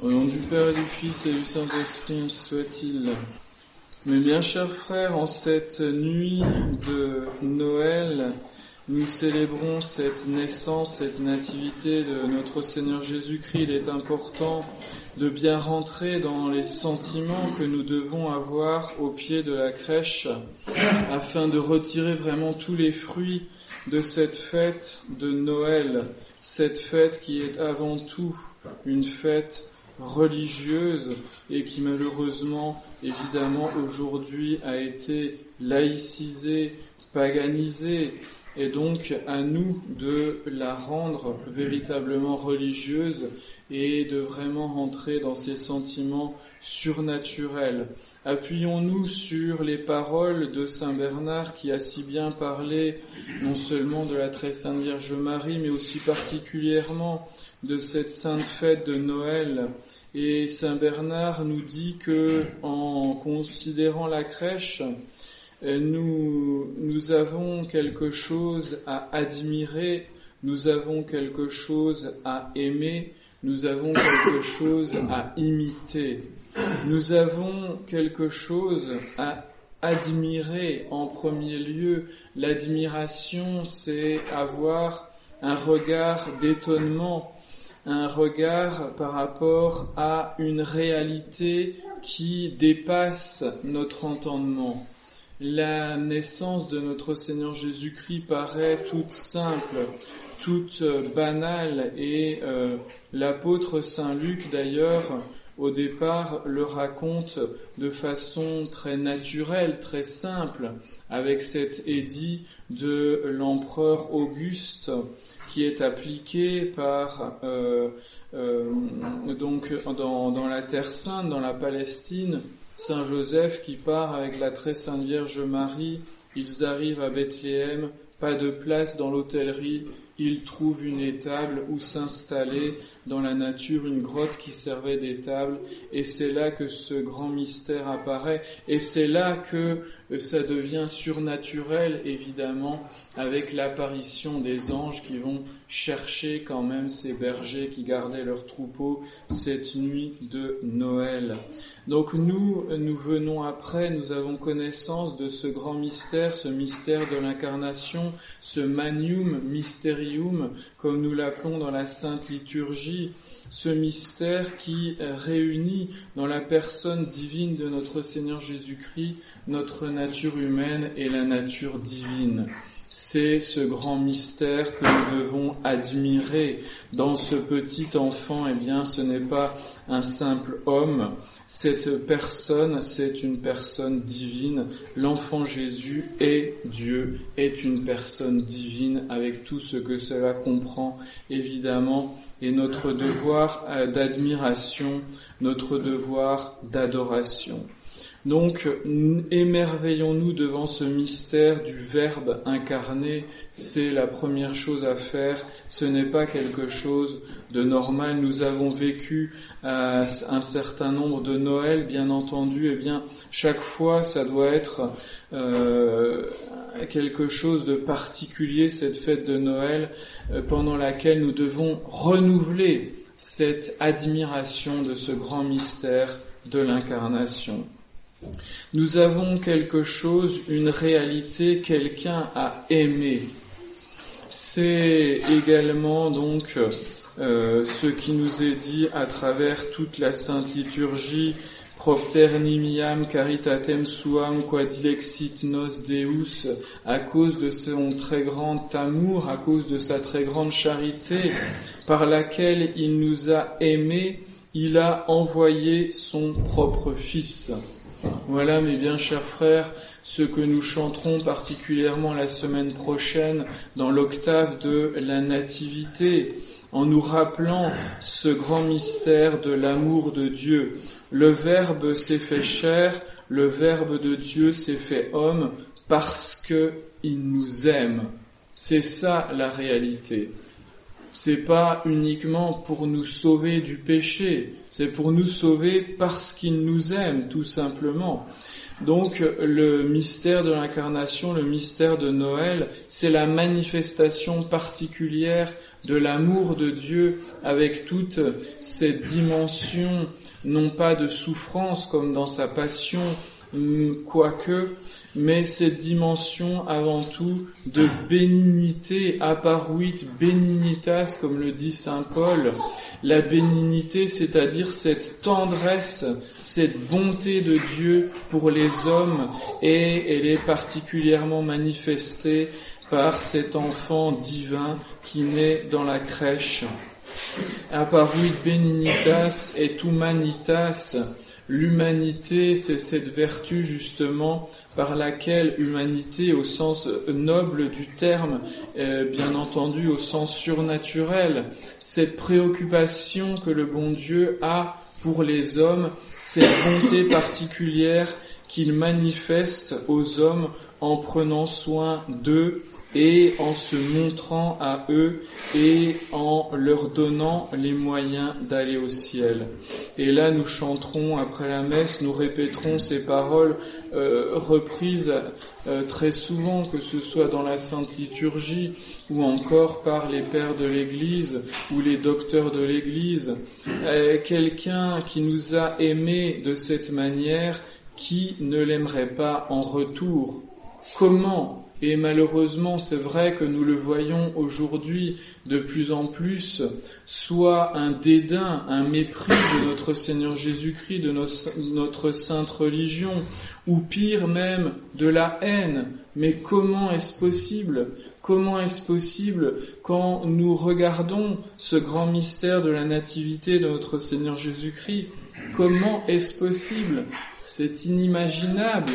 Au nom du Père et du Fils et du Saint-Esprit, soit-il. Mes bien chers frères, en cette nuit de Noël, nous célébrons cette naissance, cette nativité de notre Seigneur Jésus-Christ. Il est important de bien rentrer dans les sentiments que nous devons avoir au pied de la crèche, afin de retirer vraiment tous les fruits de cette fête de Noël, cette fête qui est avant tout une fête religieuse et qui malheureusement, évidemment, aujourd'hui a été laïcisée, paganisée, et donc à nous de la rendre véritablement religieuse et de vraiment rentrer dans ces sentiments surnaturels. Appuyons-nous sur les paroles de Saint Bernard qui a si bien parlé non seulement de la très sainte Vierge Marie, mais aussi particulièrement de cette sainte fête de Noël. Et Saint Bernard nous dit que, en considérant la crèche, nous avons quelque chose à admirer, nous avons quelque chose à aimer, nous avons quelque chose à imiter. Nous avons quelque chose à admirer en premier lieu. L'admiration, c'est avoir un regard d'étonnement, un regard par rapport à une réalité qui dépasse notre entendement. La naissance de notre Seigneur Jésus-Christ paraît toute simple, toute banale, et l'apôtre Saint Luc d'ailleurs, au départ, le raconte de façon très naturelle, très simple, avec cet édit de l'empereur Auguste qui est appliqué par donc dans la Terre Sainte, dans la Palestine. Saint Joseph qui part avec la très sainte Vierge Marie, ils arrivent à Bethléem, pas de place dans l'hôtellerie, ils trouvent une étable où s'installer dans la nature, une grotte qui servait d'étable, et c'est là que ce grand mystère apparaît, et c'est là que ça devient surnaturel, évidemment, avec l'apparition des anges qui vont chercher quand même ces bergers qui gardaient leurs troupeaux cette nuit de Noël. Donc nous venons après, nous avons connaissance de ce grand mystère, ce mystère de l'incarnation, ce Magnum Mysterium, comme nous l'appelons dans la Sainte Liturgie, ce mystère qui réunit dans la personne divine de notre Seigneur Jésus-Christ notre nature humaine et la nature divine. C'est ce grand mystère que nous devons admirer. Dans ce petit enfant, eh bien, ce n'est pas un simple homme. Cette personne, c'est une personne divine. L'enfant Jésus est Dieu, est une personne divine avec tout ce que cela comprend, évidemment, et notre devoir d'admiration, notre devoir d'adoration. Donc, émerveillons-nous devant ce mystère du Verbe incarné. C'est la première chose à faire. Ce n'est pas quelque chose de normal. Nous avons vécu un certain nombre de Noël, bien entendu. Eh bien, chaque fois, ça doit être quelque chose de particulier, cette fête de Noël, pendant laquelle nous devons renouveler cette admiration de ce grand mystère de l'incarnation. Nous avons quelque chose, une réalité, quelqu'un à aimer. C'est également donc ce qui nous est dit à travers toute la Sainte Liturgie. Propter nimiam caritatem suam quod dilexit nos Deus, à cause de son très grand amour, à cause de sa très grande charité, par laquelle il nous a aimés, il a envoyé son propre Fils. Voilà, mes bien chers frères, ce que nous chanterons particulièrement la semaine prochaine dans l'octave de la Nativité, en nous rappelant ce grand mystère de l'amour de Dieu. Le Verbe s'est fait chair, le Verbe de Dieu s'est fait homme parce que il nous aime. C'est ça la réalité. c'est pas uniquement pour nous sauver du péché, c'est pour nous sauver parce qu'il nous aime, tout simplement. Donc le mystère de l'incarnation, le mystère de Noël, c'est la manifestation particulière de l'amour de Dieu avec toute cette dimension, non pas de souffrance comme dans sa passion, quoique, mais cette dimension avant tout de bénignité, apparuit benignitas, comme le dit saint Paul. La bénignité, c'est-à-dire cette tendresse, cette bonté de Dieu pour les hommes, et elle est particulièrement manifestée par cet enfant divin qui naît dans la crèche. Apparuit benignitas et humanitas. L'humanité, c'est cette vertu justement par laquelle humanité au sens noble du terme, bien entendu au sens surnaturel, cette préoccupation que le bon Dieu a pour les hommes, cette bonté particulière qu'il manifeste aux hommes en prenant soin d'eux et en se montrant à eux et en leur donnant les moyens d'aller au ciel. Et là, nous chanterons après la messe, nous répéterons ces paroles reprises très souvent, que ce soit dans la Sainte Liturgie ou encore par les pères de l'Église ou les docteurs de l'Église. Quelqu'un qui nous a aimés de cette manière, qui ne l'aimerait pas en retour? Comment? Et malheureusement, c'est vrai que nous le voyons aujourd'hui de plus en plus, soit un dédain, un mépris de notre Seigneur Jésus-Christ, de notre sainte religion, ou pire même, de la haine. Mais comment est-ce possible? Comment est-ce possible quand nous regardons ce grand mystère de la nativité de notre Seigneur Jésus-Christ? Comment est-ce possible? C'est inimaginable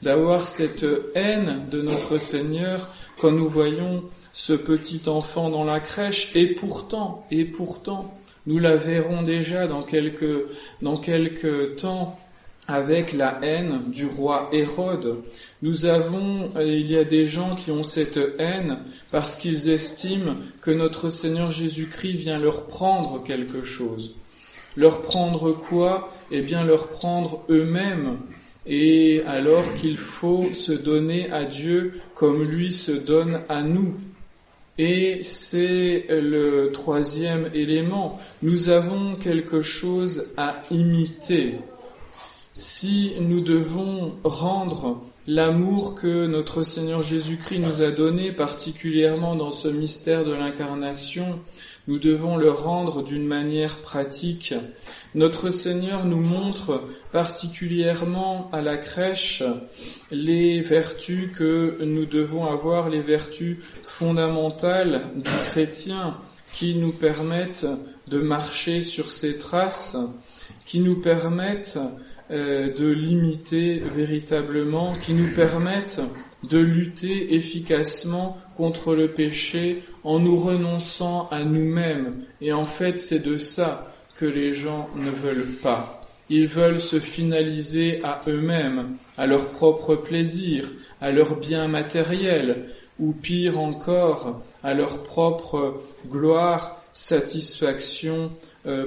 d'avoir cette haine de notre Seigneur quand nous voyons ce petit enfant dans la crèche. Et pourtant, nous la verrons déjà dans quelques temps avec la haine du roi Hérode. Il y a des gens qui ont cette haine parce qu'ils estiment que notre Seigneur Jésus-Christ vient leur prendre quelque chose. Leur prendre quoi? Eh bien, leur prendre eux-mêmes. Et alors qu'il faut se donner à Dieu comme lui se donne à nous. Et c'est le troisième élément. Nous avons quelque chose à imiter. Si nous devons rendre l'amour que notre Seigneur Jésus-Christ nous a donné, particulièrement dans ce mystère de l'incarnation, nous devons le rendre d'une manière pratique. Notre Seigneur nous montre particulièrement à la crèche les vertus que nous devons avoir, les vertus fondamentales du chrétien qui nous permettent de marcher sur ses traces, qui nous permettent de l'imiter véritablement, qui nous permettent de lutter efficacement contre le péché en nous renonçant à nous-mêmes. Et en fait, c'est de ça que les gens ne veulent pas. Ils veulent se finaliser à eux-mêmes, à leur propre plaisir, à leur bien matériel, ou pire encore, à leur propre gloire, satisfaction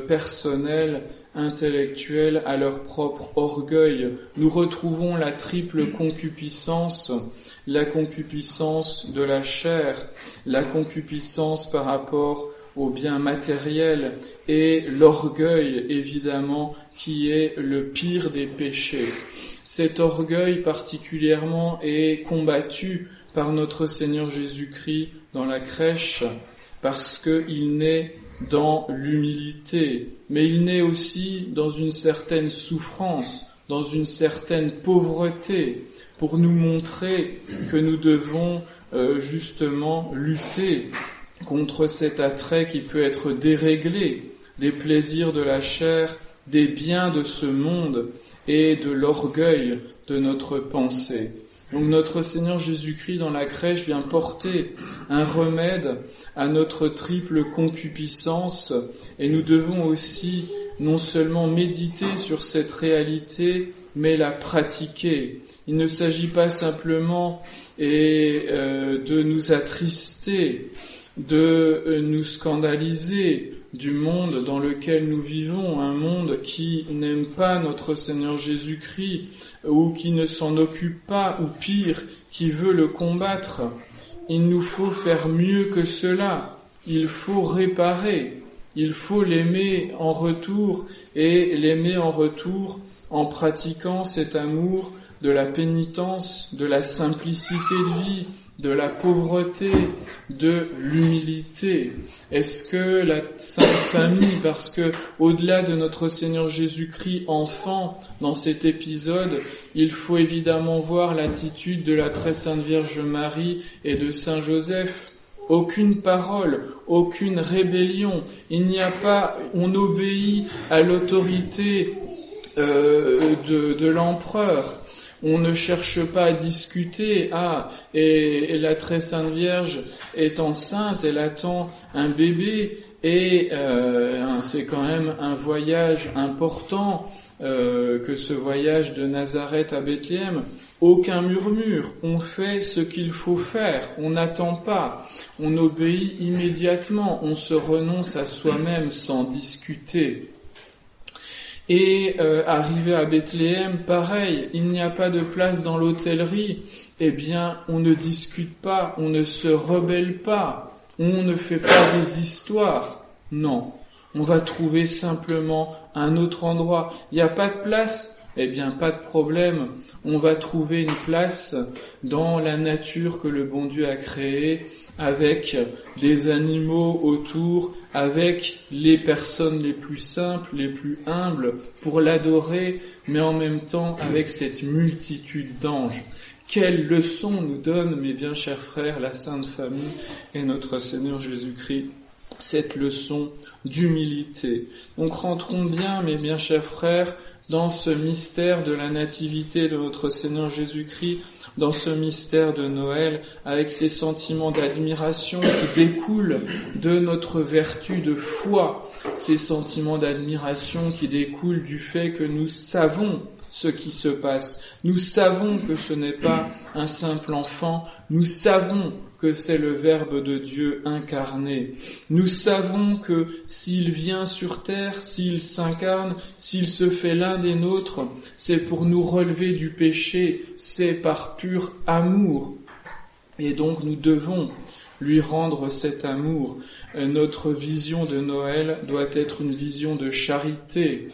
personnelle, intellectuelle, à leur propre orgueil. Nous retrouvons la triple concupiscence, la concupiscence de la chair, la concupiscence par rapport au bien matériel et l'orgueil, évidemment, qui est le pire des péchés. Cet orgueil particulièrement est combattu par notre Seigneur Jésus-Christ dans la crèche, parce qu'il naît dans l'humilité, mais il naît aussi dans une certaine souffrance, dans une certaine pauvreté, pour nous montrer que nous devons justement lutter contre cet attrait qui peut être déréglé des plaisirs de la chair, des biens de ce monde et de l'orgueil de notre pensée. Donc notre Seigneur Jésus-Christ dans la crèche vient porter un remède à notre triple concupiscence, et nous devons aussi non seulement méditer sur cette réalité, mais la pratiquer. Il ne s'agit pas simplement de nous attrister de nous scandaliser du monde dans lequel nous vivons, un monde qui n'aime pas notre Seigneur Jésus-Christ, ou qui ne s'en occupe pas, ou pire, qui veut le combattre. Il nous faut faire mieux que cela. Il faut réparer. Il faut l'aimer en retour, et l'aimer en retour en pratiquant cet amour de la pénitence, de la simplicité de vie, de la pauvreté, de l'humilité. Est-ce que la Sainte Famille, parce que au-delà de notre Seigneur Jésus-Christ enfant, dans cet épisode, il faut évidemment voir l'attitude de la très Sainte Vierge Marie et de Saint Joseph. Aucune parole, aucune rébellion, on obéit à l'autorité de l'empereur. On ne cherche pas à discuter. Et la très Sainte Vierge est enceinte, elle attend un bébé, et c'est quand même un voyage important que ce voyage de Nazareth à Bethléem. Aucun murmure, on fait ce qu'il faut faire, on n'attend pas, on obéit immédiatement, on se renonce à soi-même sans discuter. Et arrivé à Bethléem, pareil, il n'y a pas de place dans l'hôtellerie, eh bien on ne discute pas, on ne se rebelle pas, on ne fait pas des histoires, non, on va trouver simplement un autre endroit. Il n'y a pas de place, eh bien pas de problème, on va trouver une place dans la nature que le bon Dieu a créée, avec des animaux autour, avec les personnes les plus simples, les plus humbles, pour l'adorer, mais en même temps avec cette multitude d'anges. Quelle leçon nous donne, mes bien chers frères, la Sainte Famille et notre Seigneur Jésus-Christ, cette leçon d'humilité. Donc rentrons bien, mes bien chers frères, dans ce mystère de la nativité de notre Seigneur Jésus-Christ, dans ce mystère de Noël, avec ces sentiments d'admiration qui découlent de notre vertu de foi, ces sentiments d'admiration qui découlent du fait que nous savons ce qui se passe. Nous savons que ce n'est pas un simple enfant, nous savons que c'est le Verbe de Dieu incarné. Nous savons que s'il vient sur terre, s'il s'incarne, s'il se fait l'un des nôtres, c'est pour nous relever du péché, c'est par pur amour. Et donc nous devons lui rendre cet amour. Notre vision de Noël doit être une vision de charité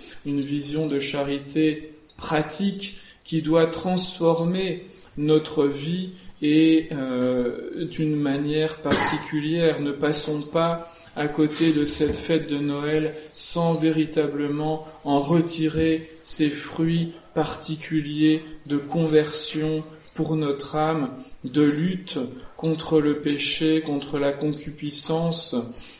pratique qui doit transformer notre vie et d'une manière particulière. Ne passons pas à côté de cette fête de Noël sans véritablement en retirer ces fruits particuliers de conversion pour notre âme, de lutte contre le péché, contre la concupiscence,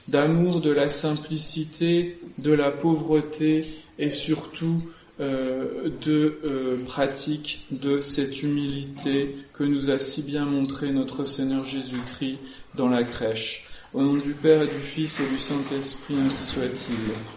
d'amour de la simplicité, de la pauvreté et surtout de pratique de cette humilité que nous a si bien montré notre Seigneur Jésus-Christ dans la crèche. Au nom du Père et du Fils et du Saint-Esprit, ainsi soit-il.